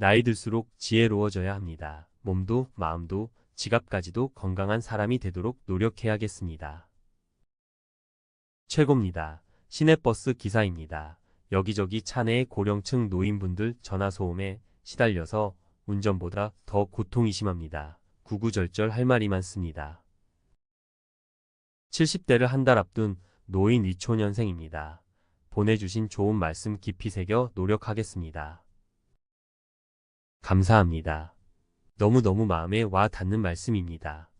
나이 들수록 지혜로워져야 합니다. 몸도 마음도 지갑까지도 건강한 사람이 되도록 노력해야겠습니다. 최고입니다. 시내버스 기사입니다. 여기저기 차내의 고령층 노인분들 전화소음에 시달려서 운전보다 더 고통이 심합니다. 구구절절 할 말이 많습니다. 70대를 한 달 앞둔 노인 이초년생입니다. 보내주신 좋은 말씀 깊이 새겨 노력하겠습니다. 감사합니다. 너무너무 마음에 와 닿는 말씀입니다.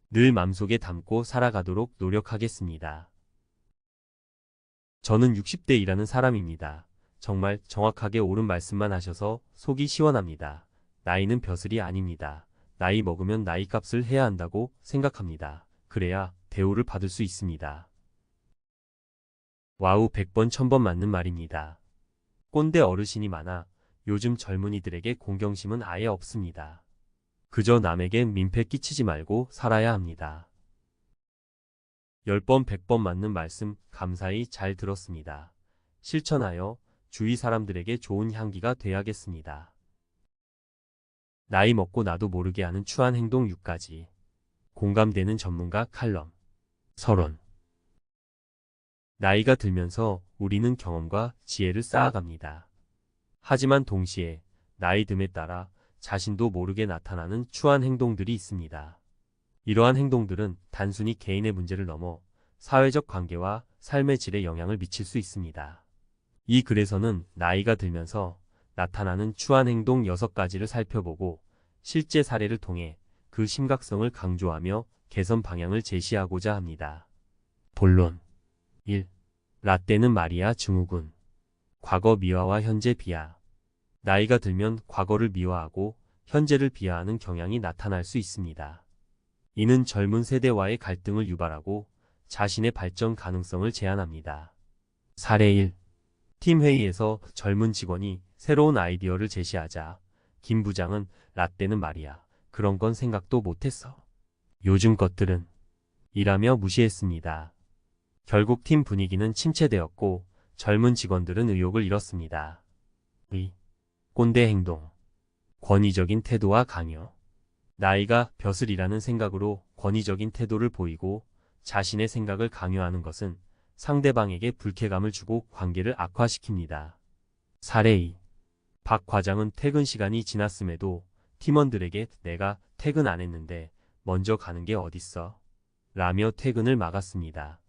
늘 맘속에 담고 살아가도록 노력하겠습니다. 저는 60대 일하는 사람입니다. 정말 정확하게 옳은 말씀만 하셔서 속이 시원합니다. 나이는 벼슬이 아닙니다. 나이 먹으면 나이 값을 해야 한다고 생각합니다. 그래야 대우를 받을 수 있습니다. 와우 100번 1000번 맞는 말입니다. 꼰대 어르신이 많아 요즘 젊은이들에게 공경심은 아예 없습니다. 그저 남에게 민폐 끼치지 말고 살아야 합니다. 10번 100번 맞는 말씀 감사히 잘 들었습니다. 실천하여 주위 사람들에게 좋은 향기가 돼야겠습니다. 나이 먹고 나도 모르게 하는 추한 행동 6가지. 공감되는 전문가 칼럼. 서론. 나이가 들면서 우리는 경험과 지혜를 쌓아갑니다. 하지만 동시에 나이 듦에 따라 자신도 모르게 나타나는 추한 행동들이 있습니다. 이러한 행동들은 단순히 개인의 문제를 넘어 사회적 관계와 삶의 질에 영향을 미칠 수 있습니다. 이 글에서는 나이가 들면서 나타나는 추한 행동 6가지를 살펴보고 실제 사례를 통해 그 심각성을 강조하며 개선 방향을 제시하고자 합니다. 본론 1. 라떼는 마리아 증후군. 과거 미화와 현재 비하. 나이가 들면 과거를 미화하고 현재를 비하하는 경향이 나타날 수 있습니다. 이는 젊은 세대와의 갈등을 유발하고 자신의 발전 가능성을 제한합니다. 사례 1. 팀 회의에서 젊은 직원이 새로운 아이디어를 제시하자 김 부장은 라떼는 말이야. 그런 건 생각도 못했어. 요즘 것들은 이라며 무시했습니다. 결국 팀 분위기는 침체되었고 젊은 직원들은 의욕을 잃었습니다. 2. 꼰대 행동. 권위적인 태도와 강요. 나이가 벼슬이라는 생각으로 권위적인 태도를 보이고 자신의 생각을 강요하는 것은 상대방에게 불쾌감을 주고 관계를 악화시킵니다. 사례 2. 박 과장은 퇴근 시간이 지났음에도 팀원들에게 내가 퇴근 안 했는데 먼저 가는 게 어딨어? 라며 퇴근을 막았습니다.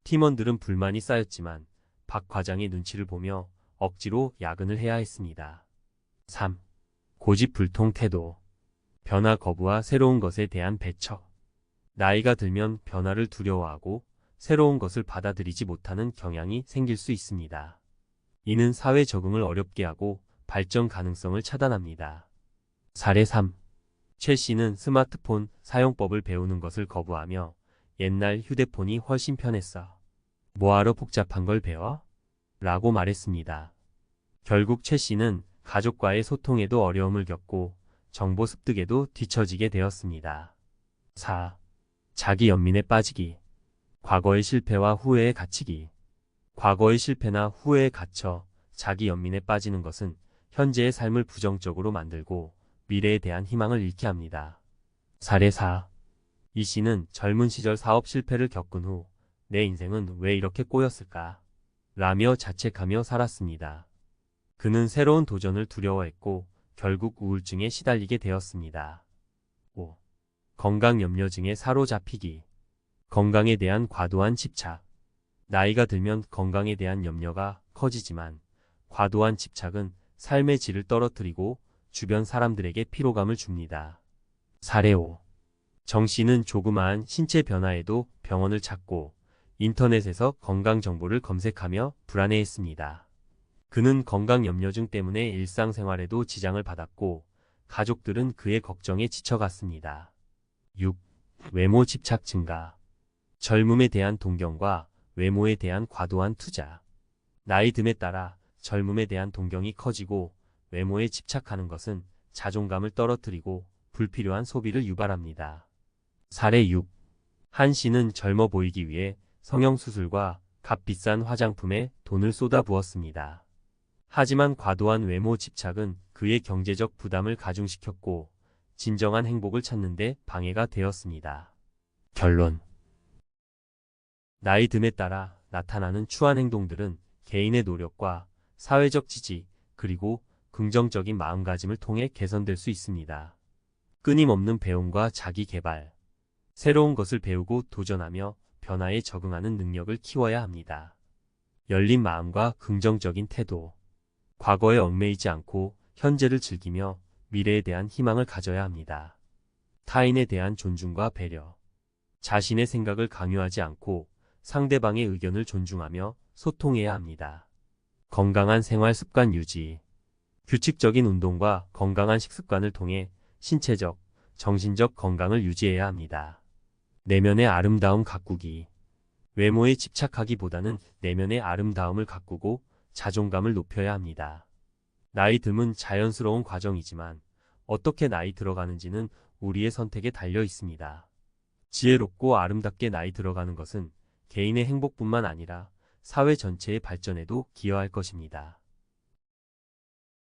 팀원들은 불만이 쌓였지만 박 과장의 눈치를 보며 억지로 야근을 해야 했습니다. 3. 고집불통 태도. 변화 거부와 새로운 것에 대한 배척. 나이가 들면 변화를 두려워하고 새로운 것을 받아들이지 못하는 경향이 생길 수 있습니다. 이는 사회 적응을 어렵게 하고 발전 가능성을 차단합니다. 사례 3. 최 씨는 스마트폰 사용법을 배우는 것을 거부하며 옛날 휴대폰이 훨씬 편했어. 뭐하러 복잡한 걸 배워? 라고 말했습니다. 결국 최 씨는 가족과의 소통에도 어려움을 겪고 정보 습득에도 뒤처지게 되었습니다. 4. 자기 연민에 빠지기. 과거의 실패와 후회에 갇히기. 과거의 실패나 후회에 갇혀 자기 연민에 빠지는 것은 현재의 삶을 부정적으로 만들고 미래에 대한 희망을 잃게 합니다. 사례 4. 이 씨는 젊은 시절 사업 실패를 겪은 후 내 인생은 왜 이렇게 꼬였을까? 라며 자책하며 살았습니다. 그는 새로운 도전을 두려워했고 결국 우울증에 시달리게 되었습니다. 5. 건강염려증에 사로잡히기. 건강에 대한 과도한 집착. 나이가 들면 건강에 대한 염려가 커지지만 과도한 집착은 삶의 질을 떨어뜨리고 주변 사람들에게 피로감을 줍니다. 사례 5. 정 씨는 조그마한 신체 변화에도 병원을 찾고 인터넷에서 건강 정보를 검색하며 불안해했습니다. 그는 건강염려증 때문에 일상생활에도 지장을 받았고 가족들은 그의 걱정에 지쳐갔습니다. 6. 외모 집착 증가. 젊음에 대한 동경과 외모에 대한 과도한 투자. 나이 듦에 따라 젊음에 대한 동경이 커지고 외모에 집착하는 것은 자존감을 떨어뜨리고 불필요한 소비를 유발합니다. 사례 6. 한 씨는 젊어 보이기 위해 성형수술과 값비싼 화장품에 돈을 쏟아부었습니다. 하지만 과도한 외모 집착은 그의 경제적 부담을 가중시켰고 진정한 행복을 찾는 데 방해가 되었습니다. 결론. 나이 듦에 따라 나타나는 추한 행동들은 개인의 노력과 사회적 지지, 그리고 긍정적인 마음가짐을 통해 개선될 수 있습니다. 끊임없는 배움과 자기 개발, 새로운 것을 배우고 도전하며 변화에 적응하는 능력을 키워야 합니다. 열린 마음과 긍정적인 태도, 과거에 얽매이지 않고 현재를 즐기며 미래에 대한 희망을 가져야 합니다. 타인에 대한 존중과 배려, 자신의 생각을 강요하지 않고 상대방의 의견을 존중하며 소통해야 합니다. 건강한 생활 습관 유지, 규칙적인 운동과 건강한 식습관을 통해 신체적, 정신적 건강을 유지해야 합니다. 내면의 아름다움 가꾸기, 외모에 집착하기보다는 내면의 아름다움을 가꾸고 자존감을 높여야 합니다. 나이 듦은 자연스러운 과정이지만 어떻게 나이 들어가는지는 우리의 선택에 달려 있습니다. 지혜롭고 아름답게 나이 들어가는 것은 개인의 행복뿐만 아니라 사회 전체의 발전에도 기여할 것입니다.